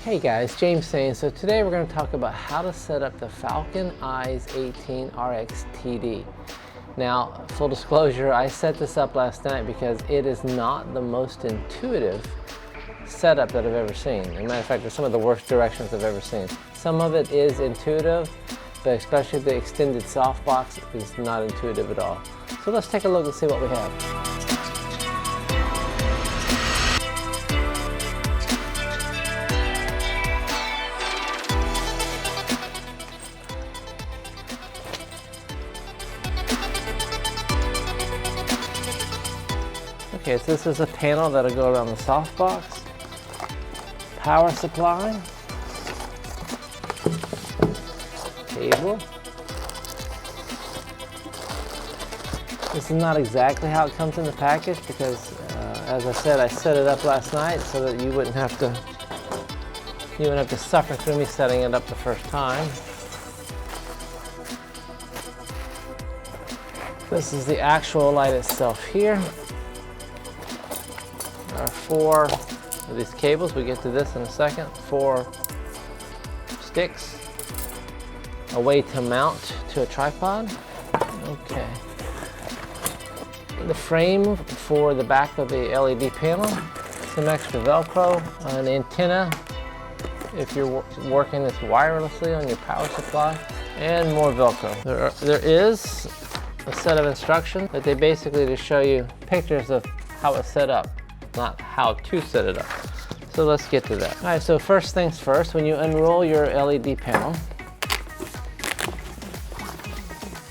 Hey guys, James saying. So today we're going to talk about how to set up the Falcon Eyes 18 RX TD. Now, full disclosure, I set this up last night because it is not the most intuitive setup that I've ever seen. As a matter of fact, it's some of the worst directions I've ever seen. Some of it is intuitive, but especially the extended softbox is not intuitive at all. So let's take a look and see what we have. Okay, so this is a panel that'll go around the softbox. Power supply. Cable. This is not exactly how it comes in the package because, as I said, I set it up last night so that you wouldn't have to suffer through me setting it up the first time. This is the actual light itself here. There are 4 of these cables. We get to this in a second. 4 sticks. A way to mount to a tripod. Okay. The frame for the back of the LED panel. Some extra Velcro. An antenna if you're working this wirelessly on your power supply. And more Velcro. There is a set of instructions that they basically just show you pictures of how it's set up, not how to set it up. So let's get to that. All right, so first things first, when you unroll your LED panel,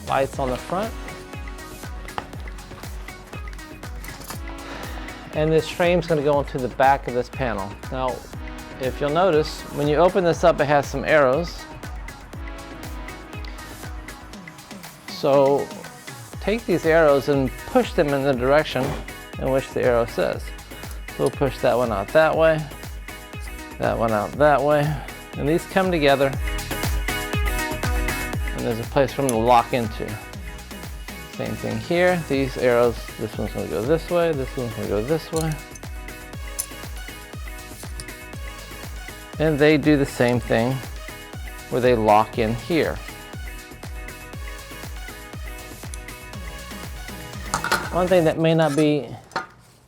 lights on the front, and this frame's going to go into the back of this panel. Now, if you'll notice, when you open this up, it has some arrows. So take these arrows and push them in the direction in which the arrow says. We'll push that one out that way, that one out that way, and these come together, and there's a place for them to lock into. Same thing here, these arrows, this one's going to go this way, this one's going to go this way. And they do the same thing where they lock in here. One thing that may not be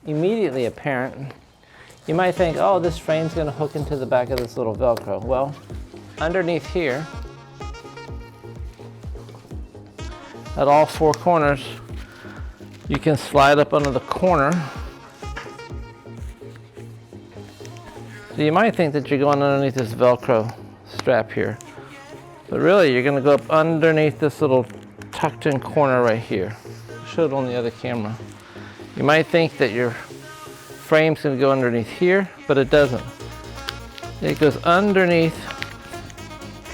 immediately apparent, you might think, oh, this frame's going to hook into the back of this little Velcro. Well, underneath here, at all 4 corners, you can slide up under the corner. So you might think that you're going underneath this Velcro strap here, but really you're going to go up underneath this little tucked in corner right here. I'll show it on the other camera. You might think that your frame's going to go underneath here, but it doesn't. It goes underneath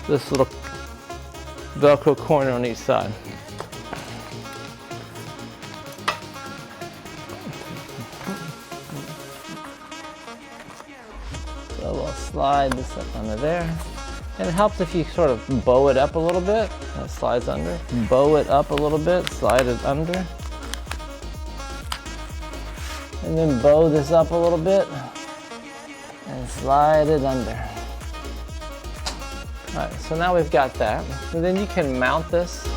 this little Velcro corner on each side. So we'll slide this up under there. And it helps if you sort of bow it up a little bit. That slides under. Bow it up a little bit, slide it under. And then bow this up a little bit and slide it under. All right, so now we've got that. And then you can mount this. It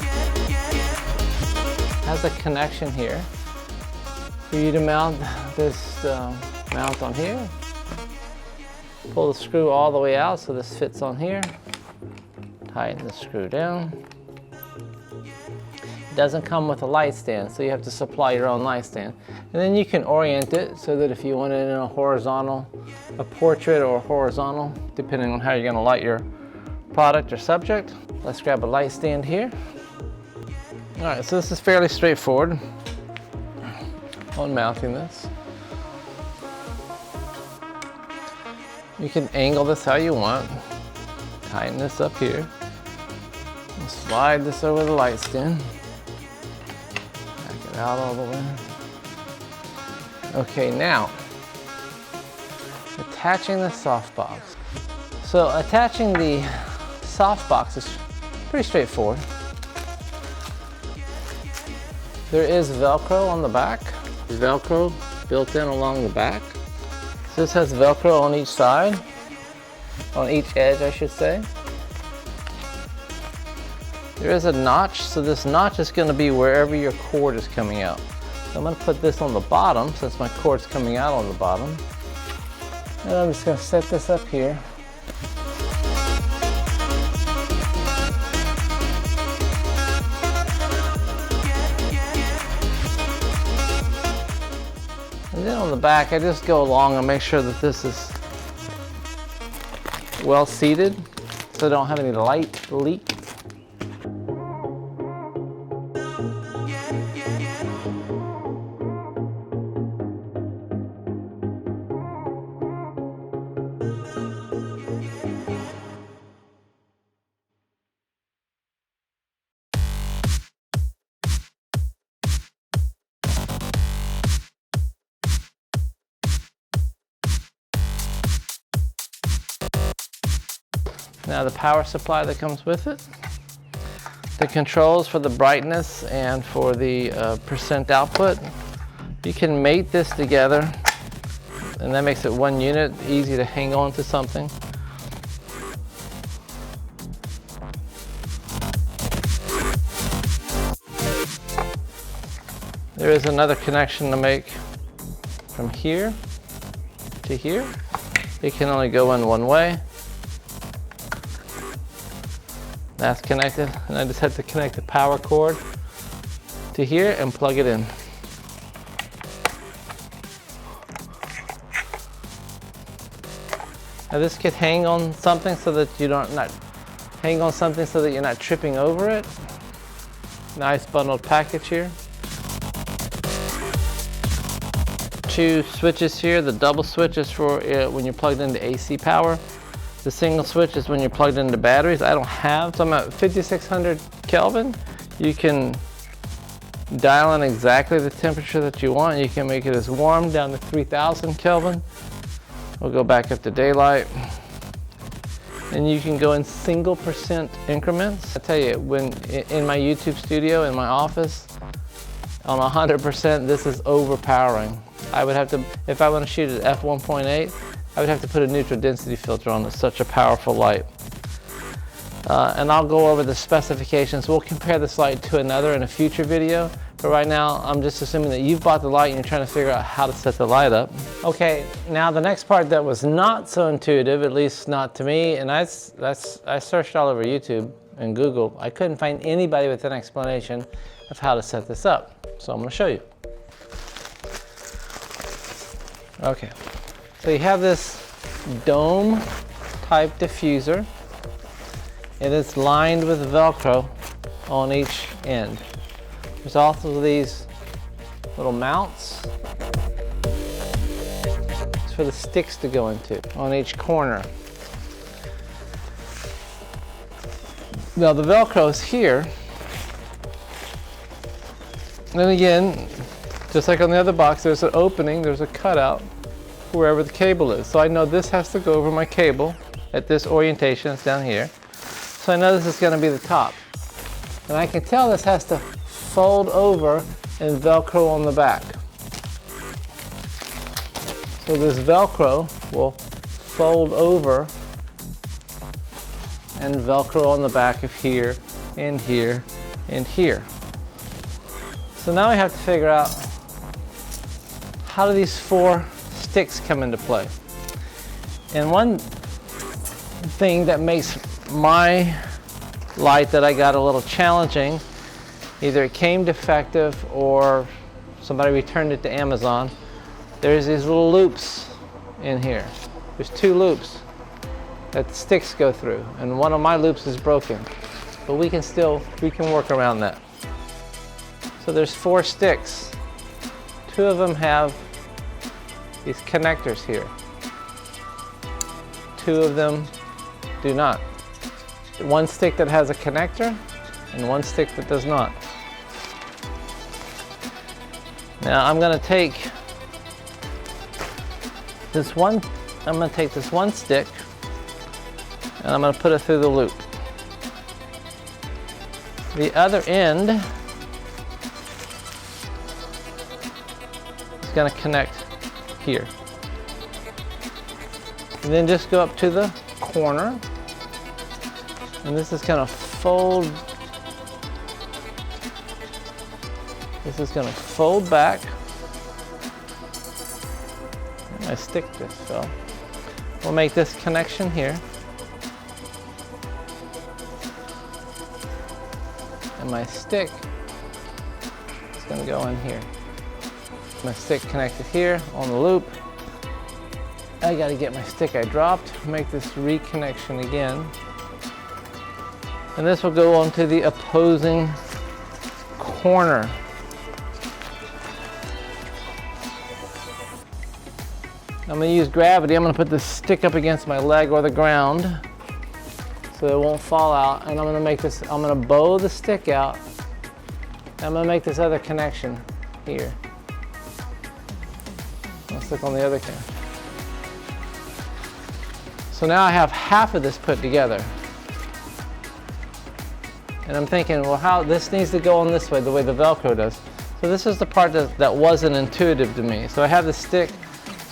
has a connection here for you to mount this mount on here. Pull the screw all the way out so this fits on here. Tighten the screw down. It doesn't come with a light stand, so you have to supply your own light stand. And then you can orient it so that if you want it in a horizontal, a portrait or horizontal, depending on how you're going to light your product or subject. Let's grab a light stand here. All right, so this is fairly straightforward on mounting this. You can angle this how you want. Tighten this up here. And slide this over the light stand. Back it out all the way. Okay, now, attaching the softbox. So attaching the softbox is pretty straightforward. There is Velcro on the back. Velcro built in along the back. So this has Velcro on each side. on each edge, I should say. There is a notch, so this notch is going to be wherever your cord is coming out. So I'm going to put this on the bottom since my cord's coming out on the bottom. And I'm just going to set this up here. And then on the back, I just go along and make sure that this is well seated so I don't have any light leak. Now the power supply that comes with it, the controls for the brightness and for the percent output. You can mate this together and that makes it one unit, easy to hang on to something. There is another connection to make from here to here. It can only go in one way. That's connected, and I just have to connect the power cord to here and plug it in. Now this could hang on something so that you don't hang on something so that you're not tripping over it. Nice bundled package here. Two switches here. The double switch is for when you're plugged into AC power. The single switch is when you're plugged into batteries. I don't have, so I'm at 5600 Kelvin. You can dial in exactly the temperature that you want. You can make it as warm down to 3000 Kelvin. We'll go back up to daylight. And you can go in single percent increments. I tell you, when in my YouTube studio, in my office, on 100%, this is overpowering. I would have to, if I want to shoot at f1.8, I would have to put a neutral density filter on. It's such a powerful light. And I'll go over the specifications. We'll compare this light to another in a future video. But right now, I'm just assuming that you've bought the light and you're trying to figure out how to set the light up. Okay, now the next part that was not so intuitive, at least not to me, and I searched all over YouTube and Google. I couldn't find anybody with an explanation of how to set this up. So I'm going to show you. Okay. So you have this dome type diffuser. It is lined with Velcro on each end. There's also these little mounts. It's for the sticks to go into on each corner. Now the Velcro is here. And again, just like on the other box, there's an opening, there's a cutout wherever the cable is. So I know this has to go over my cable at this orientation. It's down here. So I know this is going to be the top. And I can tell this has to fold over and Velcro on the back. So this Velcro will fold over and Velcro on the back of here and here and here. So now I have to figure out, how do these four sticks come into play? And one thing that makes my light that I got a little challenging, either it came defective or somebody returned it to Amazon, there's these little loops in here. There's two loops that the sticks go through, and one of my loops is broken, but we can work around that. So there's four sticks. Two of them have these connectors here. Two of them do not. One stick that has a connector and one stick that does not. Now I'm going to take this one stick and I'm going to put it through the loop. The other end is going to connect here. And then just go up to the corner. And this is gonna fold. This is gonna fold back. My stick just fell. We'll make this connection here. And my stick is gonna go in here. My stick connected here on the loop. I gotta get my stick I dropped, make this reconnection again. And this will go onto the opposing corner. I'm gonna use gravity. I'm gonna put this stick up against my leg or the ground so it won't fall out. And I'm gonna bow the stick out. I'm gonna make this other connection here. Let's look on the other camera. So now I have half of this put together. And I'm thinking, well, how this needs to go on this way, the way the Velcro does. So this is the part that wasn't intuitive to me. So I have the stick.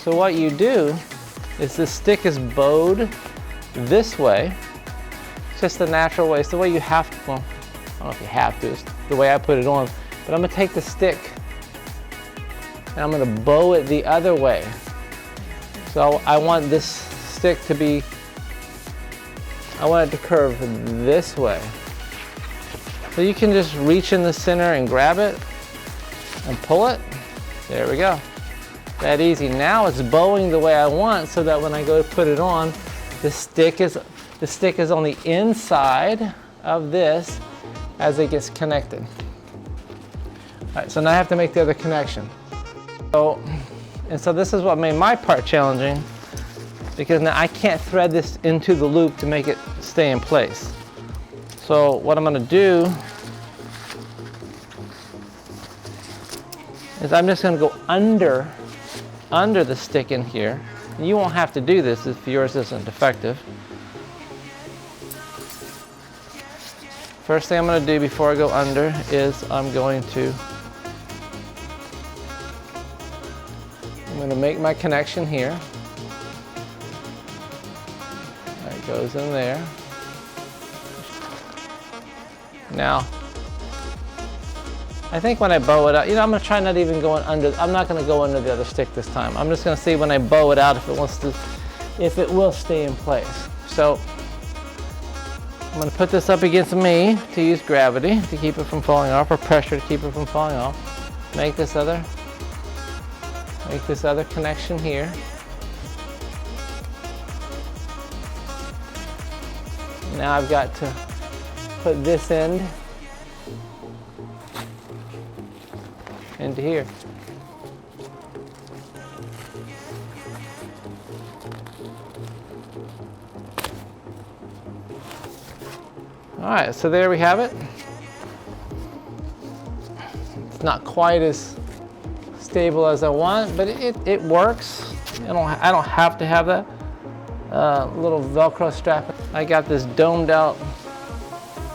So what you do is the stick is bowed this way. It's just the natural way. It's the way you have to, well, I don't know if you have to, it's the way I put it on. But I'm gonna take the stick and I'm gonna bow it the other way. So I want this stick to be, I want it to curve this way. So you can just reach in the center and grab it and pull it. There we go. That easy. Now it's bowing the way I want so that when I go to put it on, the stick is on the inside of this as it gets connected. All right, so now I have to make the other connection. So this is what made my part challenging, because now I can't thread this into the loop to make it stay in place. So what I'm gonna do is I'm just gonna go under the stick in here. And you won't have to do this if yours isn't defective. First thing I'm gonna do before I go under is I'm gonna make my connection here. That goes in there. Now, I think when I bow it out, I'm gonna try not even going under, I'm not gonna go under the other stick this time. I'm just gonna see when I bow it out if it will stay in place. So, I'm gonna put this up against me to use gravity to keep it from falling off, or pressure to keep it from falling off. Make this other connection here. Now I've got to put this end into here. All right, so there we have it. It's not quite as stable as I want, but it works. I don't have to have that little Velcro strap. I got this domed out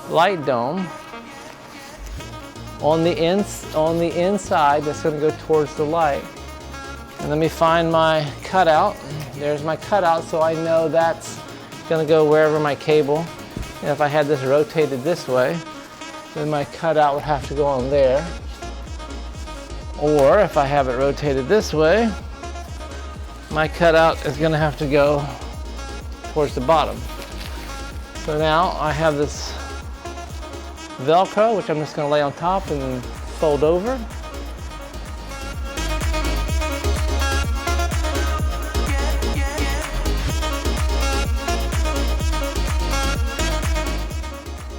light dome on the inside that's going to go towards the light. And let me find my cutout. There's my cutout, so I know that's going to go wherever my cable. And if I had this rotated this way, then my cutout would have to go on there. Or if I have it rotated this way, my cutout is going to have to go towards the bottom. So now I have this Velcro, which I'm just going to lay on top and then fold over.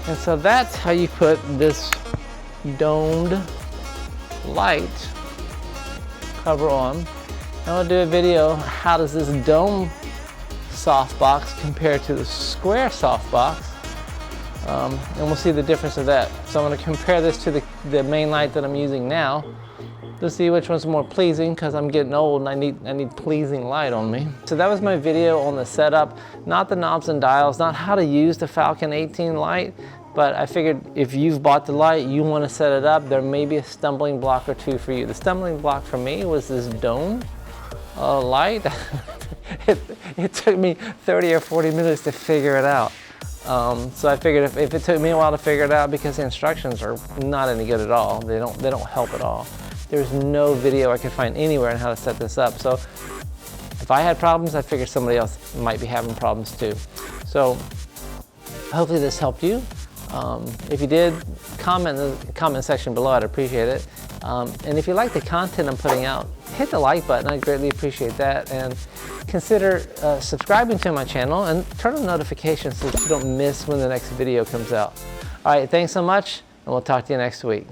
And so that's how you put this domed light cover on. I'm going to do a video, how does this dome softbox compare to the square softbox, and we'll see the difference of that. So I'm going to compare this to the main light that I'm using now to see which one's more pleasing, because I'm getting old and I need pleasing light on me. So that was my video on the setup, not the knobs and dials, not how to use the Falcon 18 light, but I figured if you've bought the light, you want to set it up, there may be a stumbling block or two for you. The stumbling block for me was this dome light. it took me 30 or 40 minutes to figure it out. So I figured if it took me a while to figure it out, because the instructions are not any good at all, they don't help at all. There's no video I could find anywhere on how to set this up. So if I had problems, I figured somebody else might be having problems too. So hopefully this helped you. If you did, comment in the comment section below, I'd appreciate it. And if you like the content I'm putting out, hit the like button, I'd greatly appreciate that. And consider subscribing to my channel and turn on notifications so that you don't miss when the next video comes out. All right, thanks so much, and we'll talk to you next week.